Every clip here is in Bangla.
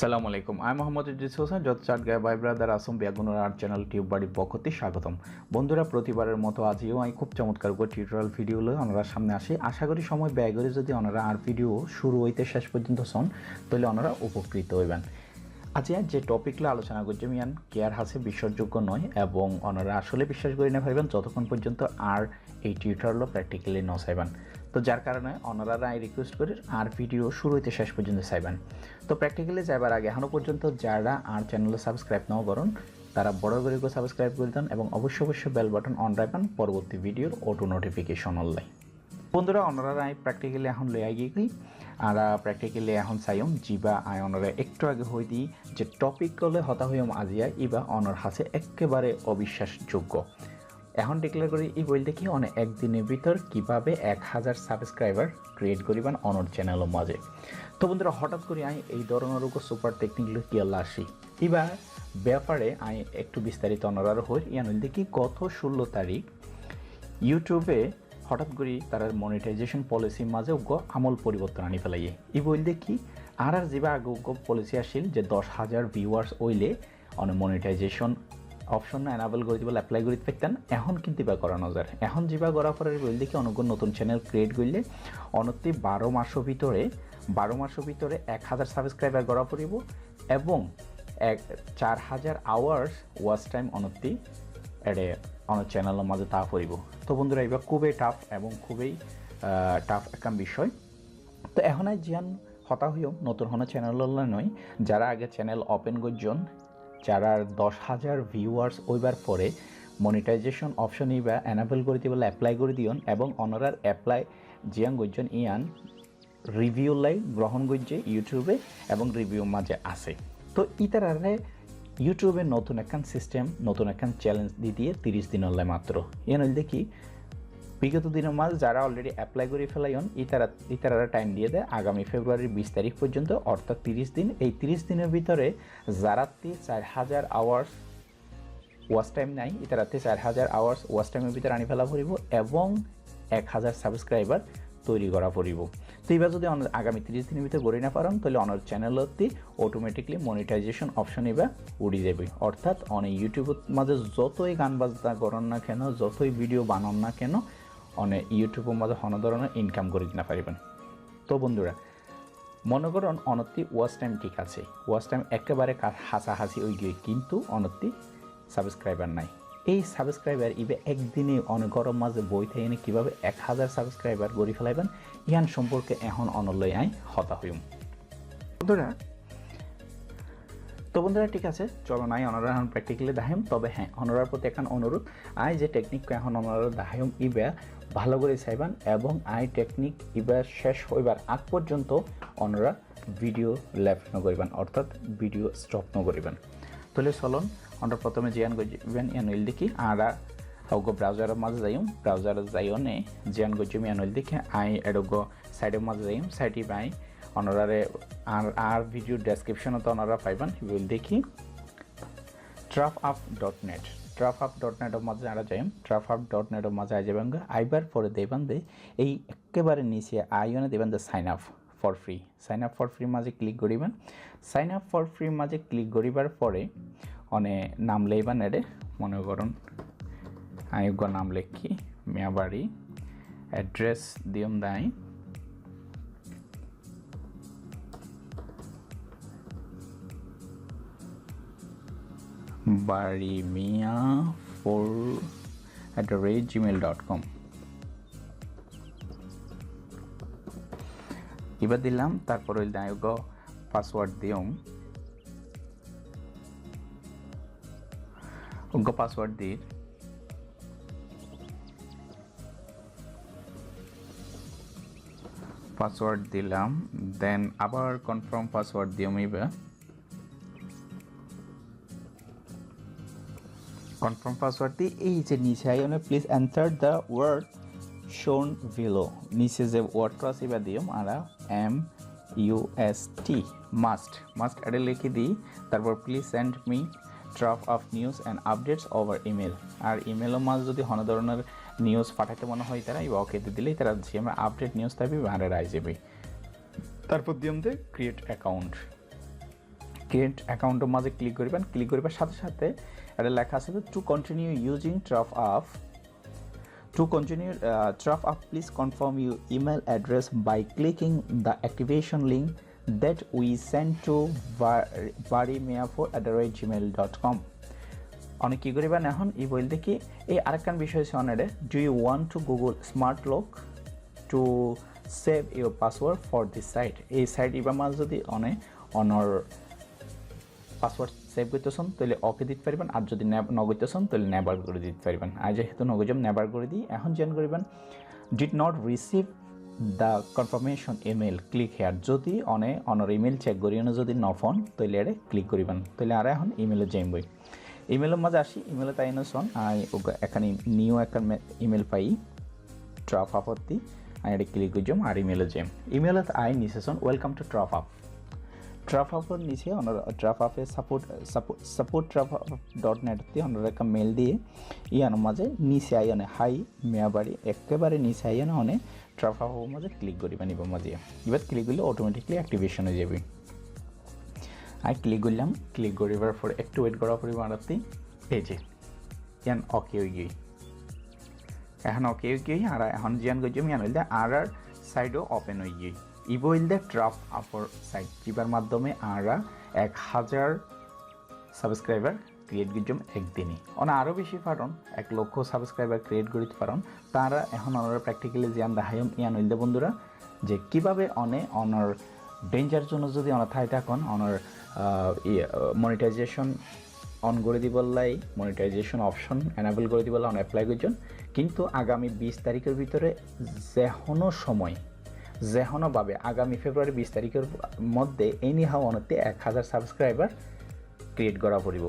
সালামু আলাইকুম আমি মোহাম্মদ ইদ্রিস হোসেন যত চাট গায় ভাই ব্রাদার আসম বিয়াগুনোর আর্ট চ্যানেল টিউববাড়ি পক্ষতে স্বাগতম বন্ধুরা প্রতিবারের মতো আজও আমি খুব চমৎকার করে টিউটোরিয়াল ভিডিও লয়ে ওনারা সামনে আসি আশা করি সময় ব্যয় করে যদি ওনারা আর ভিডিও শুরু হইতে শেষ পর্যন্ত শোন তাহলে ওনারা উপকৃত হইবেন আজ যে টপিকগুলো আলোচনা করছি মিয়ান কেয়ার হাসে বিশ্বাসযোগ্য নয় এবং ওনারা আসলে বিশ্বাস করে না পারবেন যতক্ষণ পর্যন্ত আর এই টিউটোরিয়াল প্র্যাকটিক্যালি ন চাইবেন তো যার কারণে ওনারা আই রিকোয়েস্ট করি আর ভিডিও শুরু হইতে শেষ পর্যন্ত চাইবেন তো প্র্যাকটিক্যালি যাবার আগে এখনও পর্যন্ত যারা আর চ্যানেলে সাবস্ক্রাইব নাও করেন তারা বড় করে সাবস্ক্রাইব করে দেন এবং অবশ্যই বেল বাটন অন রাখবেন পরবর্তী ভিডিওর অটো নোটিফিকেশন অনলাইন বন্ধুরা ওনারা আই প্র্যাকটিক্যালি এখন লই আগিয়ে গই আর প্র্যাকটিক্যালি এখন চাইম জিবা আই ওনারা একটু আগে হই দিই যে টপিক করলে হতা হইম আজিয়া ইবা অনর হাসে একেবারে অবিশ্বাসযোগ্য এখন ডিক্লেয়ার করি ই বলতে কি অনেক একদিনের ভিতর কীভাবে 1000 সাবস্ক্রাইবার ক্রিয়েট করিবেন অনর চ্যানেলের মাঝে তো বন্ধুরা হঠাৎ করে আমি এই ধরনের সুপার টেকনিকগুলো কি আল্লাহ আসি এবার ব্যাপারে আমি একটু বিস্তারিত অনরার হই ইয়ান দেখি গত 16 তারিখ ইউটিউবে হঠাৎ করে তার মনিটাইজেশন পলিসির মাঝে আমল পরিবর্তন আনি ফেলাইয়ে ই বলতে কি আর যা আগে পলিসি আসিল যে 10,000 ভিউয়ার্স হইলে অনেক মনিটাইজেশন অপশন এনাবেল করে দিব অ্যাপ্লাই করে পাইতেন এখন কিন্তু বা করানো যায় এখন যেবা করার পরে বলতে কি অনেক নতুন চ্যানেল ক্রিয়েট করলে অনতি 12 মাসের ভিতরে 1000 সাবস্ক্রাইবার করা পড়িব এবং 4000 আওয়ার্স ওয়াচ টাইম অনতি এডে অনেক চ্যানেলের মাঝে তা পড়িব তো বন্ধুরা এবার খুবই টাফ এবং খুবই টাফ একটা বিষয় তো এখন আর জিয়ান হতা হইও নতুন হন চ্যানেল নয় যারা আগে চ্যানেল ওপেন করছেন যারা 10,000 ভিউয়ার্স ওইবার পরে মনিটাইজেশন অপশন ইবা এনাবেল করে দিয়ে অ্যাপ্লাই করে দিয়ন এবং অনারার অ্যাপ্লাই জিয়ান গজন ইয়ান রিভিউ লাই গ্রহণ করছে ইউটিউবে এবং রিভিউ মাঝে আসে তো ইতারারে ইউটিউবে নতুন একখান সিস্টেম নতুন একখান চ্যালেঞ্জ দিয়ে 30 দিন হলে মাত্র ইয়ান দেখি বিগত দিনের মাঝে যারা অলরেডি অ্যাপ্লাই করে ফেলাইন ইতারা টাইম দিয়ে দেয় আগামী ফেব্রুয়ারির 20 তারিখ পর্যন্ত অর্থাৎ 30 দিন এই 30 দিনের ভিতরে যারাতে 4000 আওয়ার্স ওয়াচ টাইম নাই ইতারাতে 4000 আওয়ার্স ওয়াচ টাইমের ভিতরে আনি ফেলা পড়িব এবং 1000 সাবস্ক্রাইবার তৈরি করা পড়িব তো এবার যদি আগামী 30 দিনের ভিতরে গড়ে না পারেন তাহলে অনার চ্যানেলতে অটোমেটিকলি মনিটাইজেশন অপশন এবার উড়ে যাবে অর্থাৎ অনেক ইউটিউবের মাঝে যতই গান বাজনা করেন না কেন যতই ভিডিও বানান না কেন অনেক ইউটিউবের মাঝে কোনো ধরনের ইনকাম করে না পারিবেন তো বন্ধুরা মনে করুন অনতি ওয়াচ টাইম ঠিক আছে ওয়াচ টাইম একেবারে হাসাহাসি ওই গিয়ে কিন্তু অনতি সাবস্ক্রাইবার নাই এই সাবস্ক্রাইবার ইবে একদিনে অনেক গরম মাঝে বই থেকে কীভাবে 1000 সাবস্ক্রাইবার গড়ি ফেলাইবেন ইয়ান সম্পর্কে এখন অনলয় আই হতা হইম বন্ধুরা তো বন্ধুরা ঠিক আছে চলো নাই অনারা এখন প্র্যাকটিক্যালি দেখাইম তবে হ্যাঁ অনারার প্রতি এখন অনুরোধ আই যে টেকনিক এখন অনারা দেখাইম ইবা ভালো করে চাইবেন এবং আই টেকনিক ইবা শেষ হইবার আগ পর্যন্ত অনারা ভিডিও লেফট ন করিবেন অর্থাৎ ভিডিও স্টপ ন করিবেন তাহলে চলুন আমরা প্রথমে জিয়ান গজিবেন ইয়ানুইল দেখি আর হোক ব্রাউজারের মাঝে যাইম ব্রাউজারে যাইনে জিয়ান গজিম ইয়ানুইল দেখি আই এডোগো সাইডের মাঝে যাইম সাইডে বাই অনারারে আর ভিডিও ডেসক্রিপশনে তো অনারা পাইবেন উইল দেখি traffup.net traffup.net মাঝে আমরা যাইম traffup.net মাঝে আই যাবেন আইবার পরে দেবেন দে এই একেবারে নিচে আইনে দেবেন দে sign up for free sign up for free মাঝে ক্লিক করিবেন সাইন আপ ফর ফ্রি মাঝে ক্লিক করিবার পরে অনেক নাম লইবেন এডে মনে করুন আমি নাম লিখি মিয়াবাড়ি অ্যাড্রেস দিয়ম দাই barimia4@gmail.com এবার দিলাম তারপর ওই দায়ক পাসওয়ার্ড দিয়ম পাসওয়ার্ড দিয়ে পাসওয়ার্ড দিলাম দেন আবার কনফার্ম পাসওয়ার্ড দিয়ম এবার কনফার্ম পাসওয়ার্ড দিয়ে এই যে নিচে আইনে প্লিজ এন্টার দ্য ওয়ার্ড শোন বিলো নিচে যে ওয়ার্ডটা আছে এবার দিয়ম আর MUST মাস্ট এটা লিখে দিই তারপর please send me drop of news and updates over email আর ইমেলের মাঝে যদি কোনো ধরনের নিউজ পাঠাতে মনে হয় তারা এই ওকে দিলেই তারা যে আমরা আপডেট নিউজ থাকবে আর আই যাবে তারপর দিয়ম দে ক্রিয়েট অ্যাকাউন্ট ক্রিয়েট অ্যাকাউন্টের মাঝে ক্লিক করবেন, ক্লিক করবার সাথে সাথে এটা লেখা আছে to continue using TrueUp, please confirm your email address by clicking the activation link that we sent to barimea4@gmail.com. অনেক কি করিবেন এখন ই বলতে কি এই আরেকখান বিষয় আছে অনেরে, do you want to Google smart lock to save your password for this site. এই সাইট ইবা মাঝ যদি অনর পাসওয়ার্ড সেভ করতেছেন তাহলে ওকে দিতে পারবেন, আর যদি নগইতেছেন তাহলে নেভার করে দিতে পারবেন। আর যেহেতু নগজম নেভার করে দিই, এখন জেন করবেন did not receive the confirmation email, click here. যদি অনর ইমেল চেক করি যদি নফোন তাহলে এটা ক্লিক করবেন, তাহলে আর এখন ইমেলে যাইম বই। ইমেলের মাঝে আসি, ইমেলে তাই নন এখানে নিউ একটা ইমেল পাই ট্রাফ আপত্তি, আমি এটা ক্লিক করলাম আর ইমেলে যাইম। ইমেলে আই নিচেছন ওয়েলকাম টু ট্রাফ আপের নিচে ট্রাফ আপে সাপোর্ট traffup.net দিয়ে ওনারা একটা মেল দিয়ে ইয়ানোর মাঝে নিচে আইনে হাই মেয়াবাড়ি একেবারে নিচে আইনে অনেক ট্রাফ আপের মাঝে ক্লিক করিবেন। এবার মাঝে এবার ক্লিক করলে অটোমেটিকলি অ্যাক্টিভেশন হয়ে যাবে। আমি ক্লিক করলাম, ক্লিক করিবার পরে একটু ওয়েট করার পরে বাড়াতে এই যে ইয়ান ওকে হয়ে গিয়ে এখন ওকে হয়ে গিয়ে আর এখন জিয়ান করছি ইয়ান হইলে আর সাইডও ওপেন হয়ে গিয়ে ই বলতে ট্রাফ আপর সাইট যেবার মাধ্যমে আমরা 1000 সাবস্ক্রাইবার ক্রিয়েট করলাম একদিনই। আরও বেশি পারেন 1 লক্ষ সাবস্ক্রাইবার ক্রিয়েট করতে পারেন। তারা এখন ওনারা প্র্যাকটিক্যালি জিয়ান দেখাইম ইয়ান হইলে বন্ধুরা যে কীভাবে অনর ডেঞ্জার জন্য যদি অনাথায় থাকুন অনর মনিটাইজেশন অন করে দিবলাই মনিটাইজেশন অপশন এনাবেল করে দিবলা অন অ্যাপ্লাই করছেন, কিন্তু আগামী 20 তারিখের ভিতরে যেহনোভাবে আগামী ফেব্রুয়ারি 20 তারিখের মধ্যে এনি হাও অনতে 1000 সাবস্ক্রাইবার ক্রিয়েট করা পড়ব।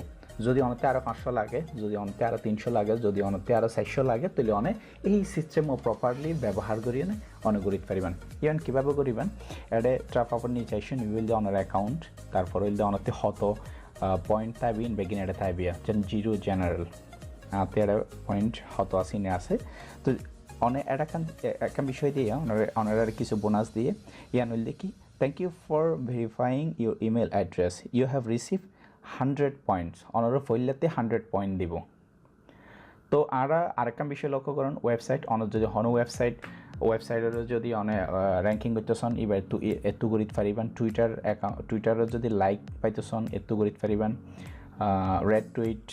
যদি অনতে আরও 500 লাগে, যদি অনতে আরও 300 লাগে, যদি অনতে আরও 400 লাগে, তাহলে অনেক এই সিস্টেমও প্রপারলি ব্যবহার করিয়ে অনেক করিতে পারিবেন। ইভেন কীভাবে করিবেন এটা ট্রাফ আপর নিচে আসেন উইল অনার অ্যাকাউন্ট, তারপর হইলে অনতে হত পয়েন্ট থাকবেন বেগিন এটা থাকবিয়া যেন 0 জেনারেল তেরা পয়েন্ট হত আসিনে আছে। তো অনেক একটা বিষয় দিয়ে অনার কিছু বোনাস দিয়ে ইয়ান হইলে কি thank you for verifying your email address, you have receive 100 points, অনারা ফইলাতে 100 পয়েন্ট দিব। তো আরেকটা বিষয় লক্ষ্য করেন ওয়েবসাইট অনেক যদি হন ওয়েবসাইটেরও যদি অনেক র্যাঙ্কিং করতেছেন এবার এত করিতে পারিবেন। টুইটারও যদি লাইক পাইতেছেন এত করিতে পারিবেন। রেড টুইট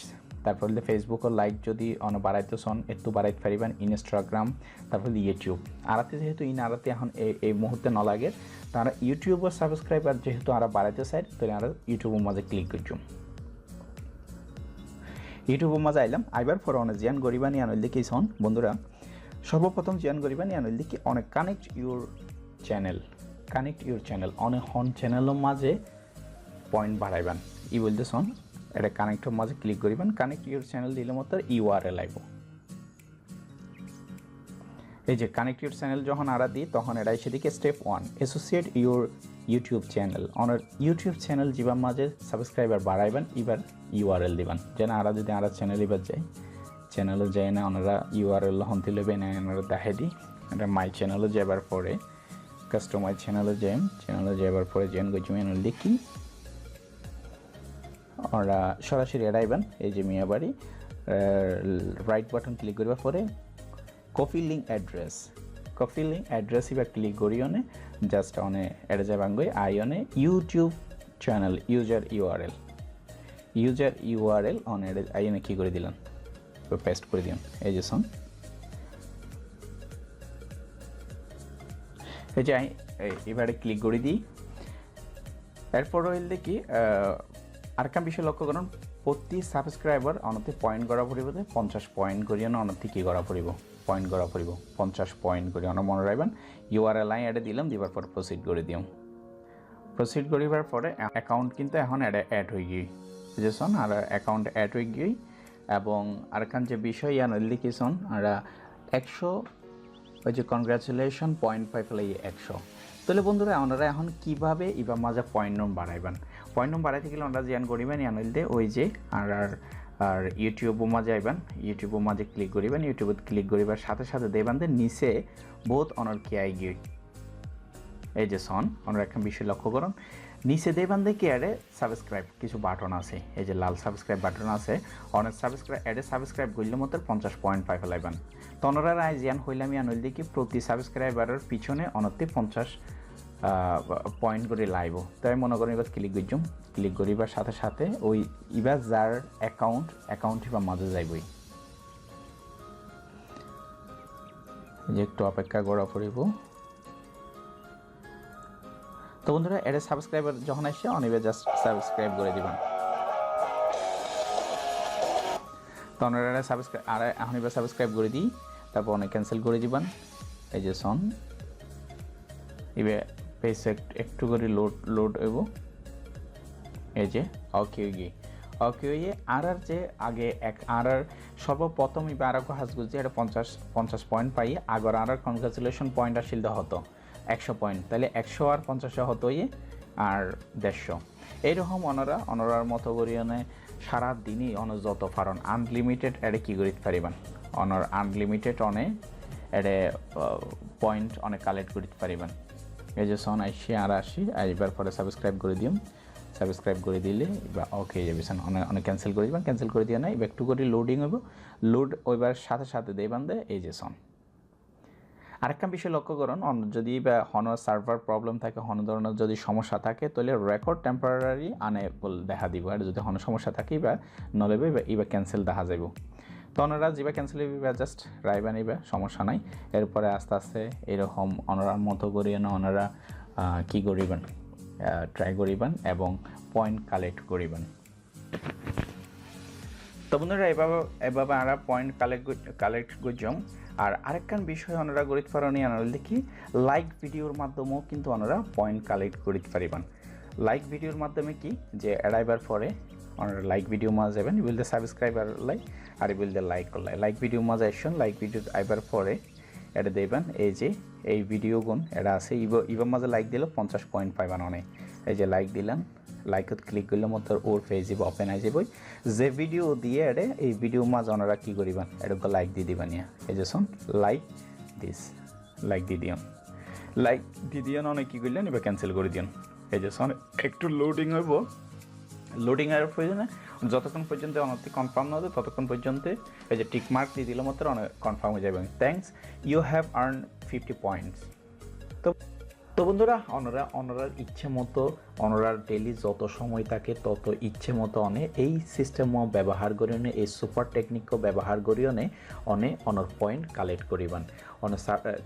তারপর হলে ফেসবুকের লাইক যদি অনেক বাড়াইতেছেন একটু বাড়াইতে পারিবেন। ইনস্টাগ্রাম তারপর ইউটিউব আরাতে যেহেতু আরাতে এখন এই মুহূর্তে ন লাগে তারা ইউটিউবের সাবস্ক্রাইবার যেহেতু আরা বাড়াইতে চাই তাহলে আমরা ইউটিউবের মাঝে ক্লিক করছুম। ইউটিউবের মাঝে আইলাম আইবার পর অনেক জিয়ান গরিবানি আনল কি শোন বন্ধুরা, সর্বপ্রথম জিয়ান গরিবানি আনল কি অনেক কানেক্ট ইউর চ্যানেল অনেক হন চ্যানেলের মাঝে পয়েন্ট বাড়াইবেন। ই বলতে শোন এটা কানেক্টের মাঝে ক্লিক করিবেন, কানেক্ট ইউর চ্যানেল দিলে মতো ইউআরএল আইব। এই যে কানেক্ট ইউর চ্যানেল যখন আরা দিই তখন এটা সেদিকে step 1 associate your YouTube channel. অনার ইউটিউব চ্যানেল জীবার মাঝে সাবস্ক্রাইবার বাড়াইবেন, এবার ইউআরএল দিবেন যেন আরা যদি আরা চ্যানেল এবার চ্যানেলে যায় না ওনারা ইউআরএল হন্তি লেবে না ওনারা দেখে দিই। এটা মাই চ্যানেলে যাবার পরে কাস্টমাইজ চ্যানেলে যাবার পরে জয়েন করছি চ্যানেল লিখি ওরা সরাসরি এড়াইবেন। এই যে মিয়াবাড়ি রাইট বাটন ক্লিক করবার পরে কপি লিঙ্ক অ্যাড্রেস এবার ক্লিক করি অনে জাস্ট অনে এড়ে যাবাং গই আই অনে ইউটিউব চ্যানেল ইউজার ইউআরএল অন এড়ে আই অনে কি করে দিলাম পেস্ট করে দিলাম। এই যে শোন এই যে এবারে ক্লিক করে দিই। এরপর হইলে কি আরেকটা বিষয় লক্ষ্য করুন প্রতি সাবস্ক্রাইবার অনতে পয়েন্ট করা পড়িব 50 পয়েন্ট করিয়ে অনতে কি করা পড়িব পয়েন্ট করা পড়িব 50 পয়েন্ট করি অন মনে রাখবেন। ইউআরএল আই অ্যাডে দিলাম দিবার পর প্রসিড করে দিও। প্রসিড করিবার পরে অ্যাকাউন্ট কিন্তু এখন অ্যাড হয়ে গিয়ে বুঝেছেন আর অ্যাকাউন্ট অ্যাড হয়ে গিয়ে এবং আরেকখান যে বিষয় ইয়ান লিখেছেন আর 100 ওই যে কনগ্রাচুলেশন 0.5 লাই 100। তাহলে বন্ধুরা ওনারা এখন কীভাবে ইবা মাঝে পয়েন্ট নম্বর বাড়াইবেন। পয়েন্ট নম্বর বাড়াইতে গেলে ওনারা জিয়ান করিবেন ইয়ান দে ওই যে আর ইউটিউবের মাঝে আইবেন, ইউটিউবের মাঝে ক্লিক করিবেন। ইউটিউবে ক্লিক করিবার সাথে সাথে দেখবেন যে নিচে বহুত অনার কি আই গিয়ে এই যে সন ওনারা একটা বিষয় লক্ষ্য করুন নিচে দেবান দেখি অ্যাডে সাবস্ক্রাইব কিছু বাটন আছে, এই যে লাল সাবস্ক্রাইব বাটন আছে, অনেক সাবস্ক্রাইব অ্যাডে সাবস্ক্রাইব করলে মতো 50 পয়েন্ট পাই ফেলাইবেন। তনরা রায় জিয়ান হইলাম ইয়ান দেখি প্রতি সাবস্ক্রাইবারের পিছনে অনতি 50 পয়েন্ট করে লাইব। তাই মনে করেন এবার ক্লিক করিবার সাথে সাথে ওই এবার যার অ্যাকাউন্ট এবার মাঝে যাইবই, যে একটু অপেক্ষা করা পড়িব। তো বন্ধুরা এর সাবস্ক্রাইবার যখন আসছে অনেবে জাস্ট সাবস্ক্রাইব করে দিবেন, তো অনেরা সাবস্ক্রাইব আর এখন এবার সাবস্ক্রাইব করে দিই, তারপর অনেক ক্যান্সেল করে দিবেন। এই যে সন এবার পেজ একটু করে লোড হইব, এই যে ওকে হয়ে আর যে আগে আর সর্বপ্রথম এবার আর হাজ গুলছে এটা 50 পয়েন্ট পাই, আগর আর কনগ্রাচুলেশন পয়েন্ট আসিল হতো 100 পয়েন্ট, তাহলে 100 আর 50 হতো আর 150। এইরকম অনরার মতো করিয়ে সারা দিনই যত পারেন আনলিমিটেড এডে কী করিতে পারিবেন, আনলিমিটেড এডে পয়েন্ট অনেক কালেক্ট করিতে পারিবেন। এই যে সন আসি আর আসি আর এবার পরে সাবস্ক্রাইব করে দিম, সাবস্ক্রাইব করে দিলে এবার ওকে হয়ে যাবে। অনেক ক্যান্সেল করে দিবেন, ক্যান্সেল করে দিয়ে না এবার একটু করে লোডিং হইব, লোড ওইবার সাথে সাথে দেবেন এই যে সন। আরেকটা বিষয় লক্ষ্য করুন, যদি বা হনার সার্ভার প্রবলেম থাকে, হন ধরনের যদি সমস্যা থাকে তাহলে রেকর্ড টেম্পোরারি আনএবল দেখা দিব, আর যদি হন সমস্যা থাকে বা নলেবে এবার ক্যান্সেল দেখা যাব। তো ওনারা যেবা ক্যান্সেল হইবা জাস্ট রাইবা নিবা, সমস্যা নাই। এরপরে আস্তে আস্তে এরকম ওনারার মতো করিয়ে না ওনারা কী করিবেন, ট্রাই করিবেন এবং পয়েন্ট কালেক্ট করিবেন। তো বন্ধুরা এভাবে আমরা পয়েন্ট কালেক্ট করছম। আর আরেকখান বিষয় ওনারা করিতে পারেন আনারা দেখি লাইক ভিডিওর মাধ্যমেও কিন্তু ওনারা পয়েন্ট কালেক্ট করিতে পারিবেন। লাইক ভিডিওর মাধ্যমে কি যে এড়াইবার পরে ওনারা লাইক ভিডিও মাঝে যাবেন, বলতে সাবস্ক্রাইবার লাই আর বলতে লাইক করলাই, লাইক ভিডিও মাঝে আসছেন, লাইক ভিডিও আইবার পরে এটা দেবেন। এই যে এই ভিডিও গুণ এটা আছে, ইবার মাঝে লাইক দিলে 50 পয়েন্ট পাইবেন অনেক। এই যে লাইক দিলাম, লাইকত ক্লিক করলে মতো ওর পেজ ওপেন হয়ে যাবই, যে ভিডিও দিয়ে এডে এই ভিডিও মাঝে ওনারা কী করিবেন এটা লাইক দিয়ে দিবেন। এই যে শোন লাইক লাইক দিয়ে দিন, লাইক দিয়ে দিন অনেক কী করলেন এবার ক্যান্সেল করে দিন। এই যে শোন একটু লোডিং হইব, লোডিং এর প্রয়োজনে যতক্ষণ পর্যন্ত অনেক কনফার্ম না হবে ততক্ষণ পর্যন্ত এই যে টিক মার্ক দিয়ে দিলে মাত্র অনেক কনফার্ম হয়ে যাবে। Thanks, you have earn 50 points. তো বন্ধুরা অনরার ইচ্ছে মতো অনরার ডেলি যত সময় থাকে তত ইচ্ছে মতো এই সিস্টেমও ব্যবহার করি এই সুপার টেকনিকও ব্যবহার করি অনর পয়েন্ট কালেক্ট করিবান।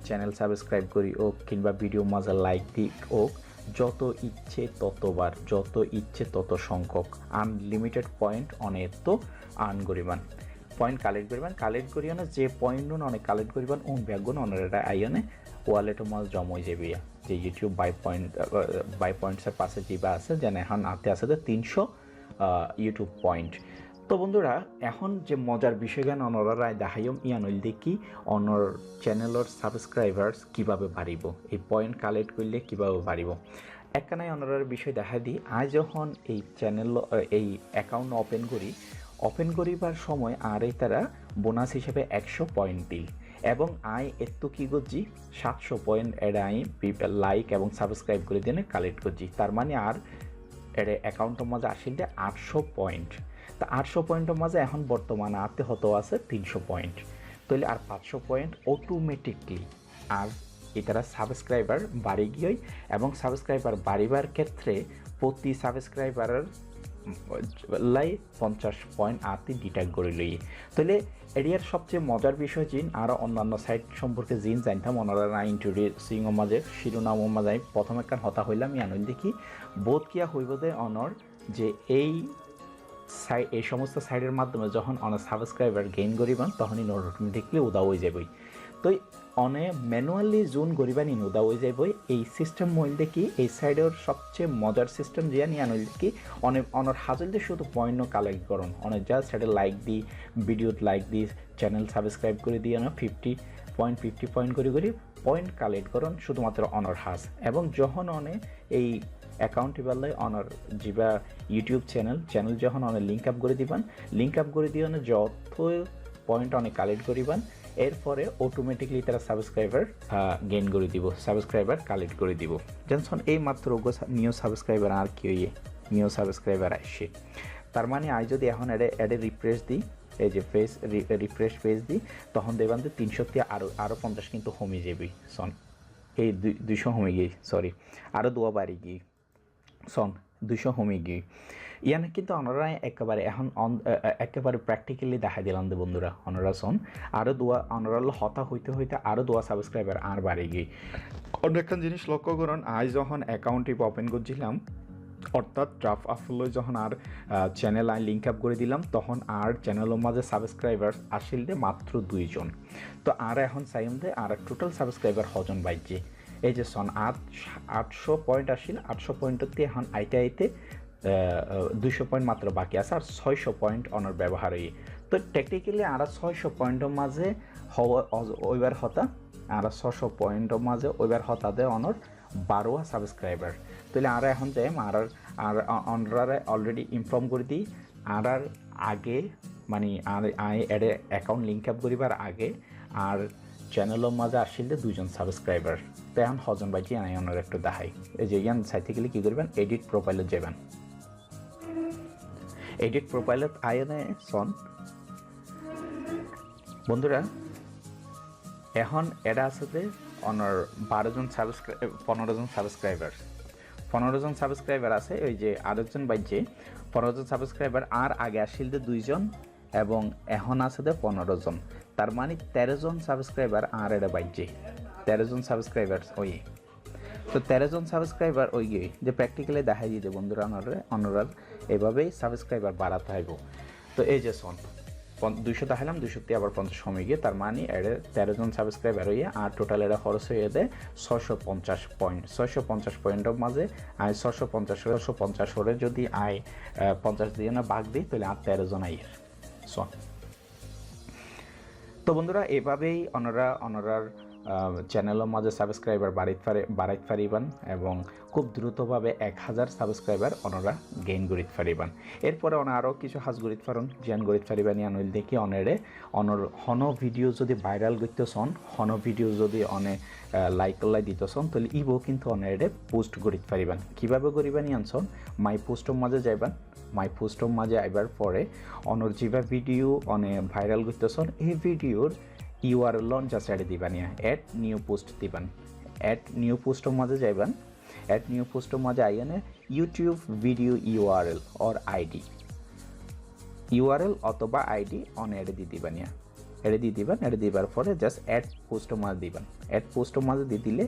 চ্যানেল সাবস্ক্রাইব করি হোক কিংবা ভিডিও মাঝে লাইক দিক হোক, যত ইচ্ছে ততবার, যত ইচ্ছে তত সংখ্যক আনলিমিটেড পয়েন্ট তো আর্ন করিবান, পয়েন্ট কালেক্ট করিও না। যে পয়েন্ট অনেক কালেক্ট করিবান ব্যাগুন অনারা আইনে ওয়ালেটও মাছ জমা হয়ে যাবে। যে ইউটিউব বাই পয়েন্টসের পাশে যেবা আছে যেন এখন আতে আছে 300 ইউটিউব পয়েন্ট। তো বন্ধুরা এখন যে মজার বিষয় জ্ঞান অনরা দেখাইম ইয়ানইল দেখি অনর চ্যানেলের সাবস্ক্রাইবার্স কীভাবে বাড়িব, এই পয়েন্ট কালেক্ট করলে কীভাবে বাড়িব। একখানায় অনরার বিষয় দেখা দিই, আজ যখন এই চ্যানেল এই অ্যাকাউন্ট ওপেন করিবার সময় আর তারা বোনাস হিসেবে 100 পয়েন্ট দিই এবং একটু কী করছি 700 পয়েন্ট এটা লাইক এবং সাবস্ক্রাইব করে দিয়ে কালেক্ট করছি। তার মানে আর এটা অ্যাকাউন্টের মাঝে আসলে 800 পয়েন্ট। তা 800 পয়েন্টের মাঝে এখন বর্তমানে আতে হতো আছে 300 পয়েন্ট, তাহলে আর 500 পয়েন্ট অটোমেটিকলি আর এটারা সাবস্ক্রাইবার বাড়ি গিয়ে এবং সাবস্ক্রাইবার বাড়িবার ক্ষেত্রে প্রতি সাবস্ক্রাইবারের 50 পয়েন্ট আতি ডিটেক্ট করে লই। তাহলে এরিয়ার সবচেয়ে মজার বিষয় জিন আর অন্যান্য সাইট সম্পর্কে জিন জানতাম ওনারা ইন্ট্রোডিউসিং মাঝে শিরোনাম মাঝে প্রথম একখান হতা হইলাম ইয়ানইল দেখি বোধ কিয়া হইব দে অনর যে এই সমস্ত সাইটের মাধ্যমে যখন অনেক সাবস্ক্রাইবার গেইন করিবান তখনই অটোমেটিকলি উদা হয়ে যাবই। তো ম্যানুয়ালি জোন করিবানি উদা হয়ে যাবই। এই সিস্টেম মইল দেখি এই সাইডের সবচেয়ে মজার সিস্টেম যে আনইল দেখি অনর হাজল দিয়ে শুধু পয়েন্ট কালেক্ট করুন অনেক জাস্ট সাইডে লাইক দিই, ভিডিওত লাইক দিই, চ্যানেল সাবস্ক্রাইব করে দিয়ে 50 পয়েন্ট করে পয়েন্ট কালেক্ট করুন শুধুমাত্র অনর হাজ। এবং যখন এই অ্যাকাউন্টেবল অনর যা ইউটিউব চ্যানেল যখন লিঙ্ক আপ করে দিবেন, লিঙ্ক আপ করে দিয়ে যত পয়েন্ট কালেক্ট করিবান এরপরে অটোমেটিকলি তারা সাবস্ক্রাইবার গেইন করে দিব, সাবস্ক্রাইবার কালেক্ট করে দিব। জানছেন এই মাত্র নিউ সাবস্ক্রাইবার আর কি হইয়ে নিউ সাবস্ক্রাইবার আসছে। তার মানে আই যদি এখন এডে রিফ্রেশ দিই, এই যে রিফ্রেশ পেজ দিই, তখন দেখবেন যে 300 আরও 50 কিন্তু কমে যাবে। সন এই 200 কমে গিয়ে, সরি আরও 2 বাড়ি গিয়ে, সন 200 কমে গিয়ে। ইয়ানে কিন্তু ওনারা একেবারে এখন একেবারে প্র্যাকটিক্যালি দেখা দিলাম যে বন্ধুরা ওনারা শোন আরও ওনারা হতা হইতে হইতে আরও 2 সাবস্ক্রাইবার আর বাড়ে গিয়ে। অন্য একটা জিনিস লক্ষ্য করুন, আজ যখন অ্যাকাউন্টটি ওপেন করছিলাম, অর্থাৎ ড্রাফট আপলোড যখন আর চ্যানেল আই লিঙ্ক আপ করে দিলাম, তখন আর চ্যানেলের মাঝে সাবস্ক্রাইবার আসিল দে মাত্র 2 জন। তো আর এখন চাইম দে আর টোটাল সাবস্ক্রাইবার হজন বাইছে। এই যে সন 800 পয়েন্ট আসিল, 800 পয়েন্টতে এখন আইতে 200 পয়েন্ট মাত্র বাকি আছে, আর 600 পয়েন্ট অনার ব্যবহার হয়ে। তো টেকনিক্যালি আর 600 পয়েন্টের মাঝে ওইবার হতা, আর 600 পয়েন্টের মাঝে ওইবার হতা দে অনর 12 সাবস্ক্রাইবার। তাহলে আর এখন যাই আর অনরারে অলরেডি ইনফর্ম করে দিই, আর আগে মানে আর এডে অ্যাকাউন্ট লিঙ্ক আপ করিবার আগে আর চ্যানেলের মাঝে আসলে 2 জন সাবস্ক্রাইবার। তো এখন হজন বাইটি আই অনার একটু দেখাই। এই যে ইয়ান সাইটে গেলে কী করবেন, এডিট প্রোফাইলে যাবেন। এডিট প্রোফাইলত আয়নে সন বন্ধুরা এখন এটা আছে অনার 15 জন সাবস্ক্রাইবার আছে। ওই যে আরেকজন বাইছে 15 জন সাবস্ক্রাইবার, আর আগে আসিল 2 জন এবং এখন আছে 15 জন। তার মানে 13 জন সাবস্ক্রাইবার আর এটা বাইছে 13 জন সাবস্ক্রাইবার ওই। তো 13 জন সাবস্ক্রাইবার ওই গিয়ে যে প্র্যাকটিক্যালি দেখাই দিতে বন্ধুরা অনরার এভাবেই সাবস্ক্রাইবার বাড়াতে হইব। তো এই যে শোন 200 দেখালাম, 200 আবার 50 কমে গিয়ে, তার মানে এর 13 জন সাবস্ক্রাইবার হইয়ে আর টোটাল এটা খরচ হয়ে দেয় 650 পয়েন্ট। 650 পয়েন্টের মাঝে আয় 650 হলে যদি আয় 50 দিয়ে না ভাগ দিই, তাহলে আর 13 জন আইয়ের শোন। তো বন্ধুরা এভাবেই অনরার চ্যানেলের মাঝে সাবস্ক্রাইবার বাড়াইতে পারিবান এবং খুব দ্রুতভাবে 1000 সাবস্ক্রাইবার ওনারা গেইন করিতে পারিবান। এরপরে ওনা আরও কিছু হাজ করিতে পারেন, জিয়ান করিতে পারিবান। ইয়ানইল দেখি হন ভিডিও যদি ভাইরাল করতেছন, হন ভিডিও যদি লাইক দিতেছন, তাহলে ইবো কিন্তু অনেরে পোস্ট করিতে পারিবান। কীভাবে করিবান ইয়ানছন, মাই পোস্টের মাঝে যাইবান। মাই পোস্টের মাঝে আইবার পরে অনর যেবা ভিডিও ভাইরাল করতেছন, এই ভিডিওর URL জাস্ট অ্যাড দিবান, অ্যাড নিউ পোস্ট দিবান। অ্যাড নিউ পোস্টের মাঝে যাইবান। অ্যাড নিউ পোস্টের মাঝে আইয়ানে YouTube video URL or ID, URL অথবা আইডি অ্যাড দিয়ে দিবান। এড়ে দিয়ে দিবেন। এড়ে দিবার পরে জাস্ট অ্যাড পোস্টের মাঝে দিবেন। অ্যাড পোস্টের মাঝে দিয়ে দিলে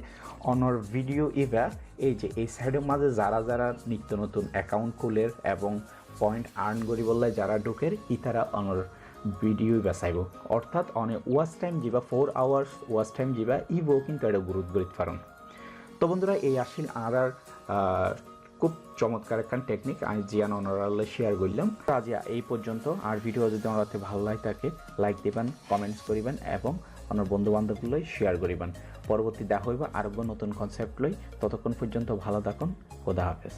অনর ভিডিও ইভা এই যে এই সাইডের মাঝে যারা নিত্য নতুন অ্যাকাউন্ট খুলের এবং পয়েন্ট আর্ন করি বললে যারা ঢুকের ইতারা অনর ভিডিও বাঁচাইব। অর্থাৎ ওয়াচ টাইম যা 4 আওয়ার্স ওয়াচ টাইম যা ইবো কিন্তু এটা গুরুত্ব করিতে পারেন। তো বন্ধুরা এই আসিল আর খুব চমৎকার একটা টেকনিক আমি জিয়ান অনারালে শেয়ার করলাম। আজ এই পর্যন্ত। আর ভিডিও যদি ওনারাতে ভালো লাগে থাকে লাইক দিবেন, কমেন্টস করিবেন এবং আপনার বন্ধু বান্ধবগুলোই শেয়ার করিবেন। পরবর্তী দেখা হইব আরো নতুন কনসেপ্ট লই। ততক্ষণ পর্যন্ত ভালো থাকুন। খোদা হাফেজ।